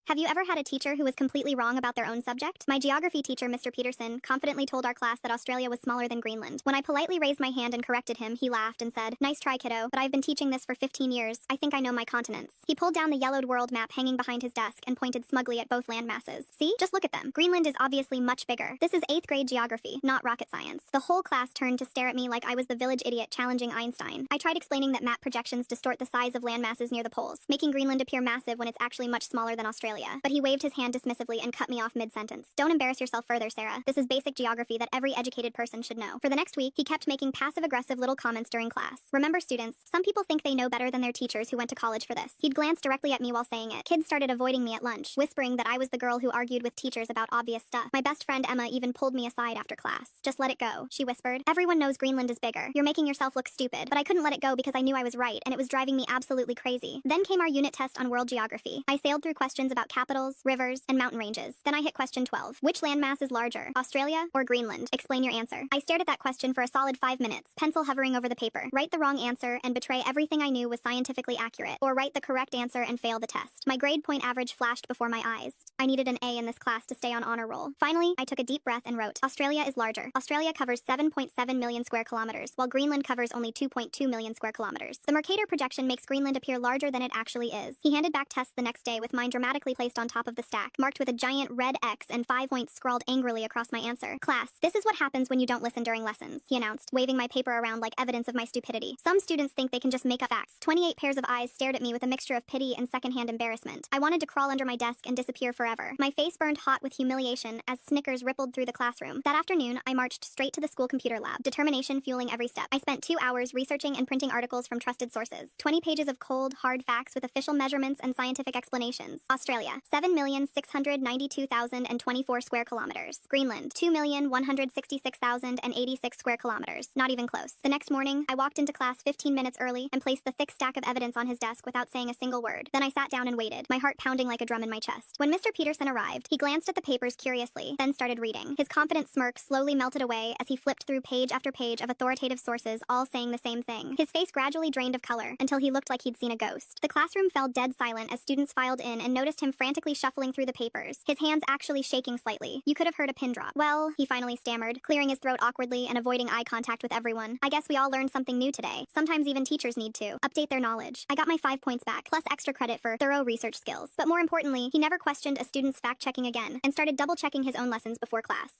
Have you ever had a teacher who was completely wrong about their own subject? My geography teacher, Mr. Peterson, confidently told our class that Australia was smaller than Greenland. When I politely raised my hand and corrected him, he laughed and said, "Nice try, kiddo, but I've been teaching this for 15 years. I think I know my continents." He pulled down the yellowed world map hanging behind his desk and pointed smugly at both land masses. "See? Just look at them. Greenland is obviously much bigger. This is 8th grade geography, not rocket science." The whole class turned to stare at me like I was the village idiot challenging Einstein. I tried explaining that map projections distort the size of land masses near the poles, making Greenland appear massive when it's actually much smaller than Australia. But he waved his hand dismissively and cut me off mid-sentence. "Don't embarrass yourself further, Sarah. This is basic geography that every educated person should know." For the next week, he kept making passive-aggressive little comments during class. "Remember, students, some people think they know better than their teachers who went to college for this." He'd glance directly at me while saying it. Kids started avoiding me at lunch, whispering that I was the girl who argued with teachers about obvious stuff. My best friend Emma even pulled me aside after class. "Just let it go," she whispered. "Everyone knows Greenland is bigger. You're making yourself look stupid." But I couldn't let it go because I knew I was right, and it was driving me absolutely crazy. Then came our unit test on world geography. I sailed through questions about capitals, rivers, and mountain ranges. Then I hit question 12. Which landmass is larger, Australia or Greenland? Explain your answer. I stared at that question for a solid 5 minutes, pencil hovering over the paper. Write the wrong answer and betray everything I knew was scientifically accurate, or write the correct answer and fail the test. My grade point average flashed before my eyes. I needed an A in this class to stay on honor roll. Finally, I took a deep breath and wrote, "Australia is larger. Australia covers 7.7 million square kilometers, while Greenland covers only 2.2 million square kilometers. The Mercator projection makes Greenland appear larger than it actually is." He handed back tests the next day with mine dramatically placed on top of the stack, marked with a giant red X and 5 points scrawled angrily across my answer. "Class, this is what happens when you don't listen during lessons," he announced, waving my paper around like evidence of my stupidity. "Some students think they can just make up facts." 28 pairs of eyes stared at me with a mixture of pity and secondhand embarrassment. I wanted to crawl under my desk and disappear forever. My face burned hot with humiliation as snickers rippled through the classroom. That afternoon, I marched straight to the school computer lab, determination fueling every step. I spent 2 hours researching and printing articles from trusted sources. 20 pages of cold, hard facts with official measurements and scientific explanations. Australia, 7,692,024 square kilometers. Greenland, 2,166,086 square kilometers. Not even close. The next morning, I walked into class 15 minutes early and placed the thick stack of evidence on his desk without saying a single word. Then I sat down and waited, my heart pounding like a drum in my chest. When Mr. Peterson arrived, he glanced at the papers curiously, then started reading. His confident smirk slowly melted away as he flipped through page after page of authoritative sources, all saying the same thing. His face gradually drained of color until he looked like he'd seen a ghost. The classroom fell dead silent as students filed in and noticed him frantically shuffling through the papers, his hands actually shaking slightly. You could have heard a pin drop. "Well," he finally stammered, clearing his throat awkwardly and avoiding eye contact with everyone. "I guess we all learned something new today. Sometimes even teachers need to update their knowledge." I got my 5 points back, plus extra credit for thorough research skills. But more importantly, he never questioned a student's fact-checking again and started double-checking his own lessons before class.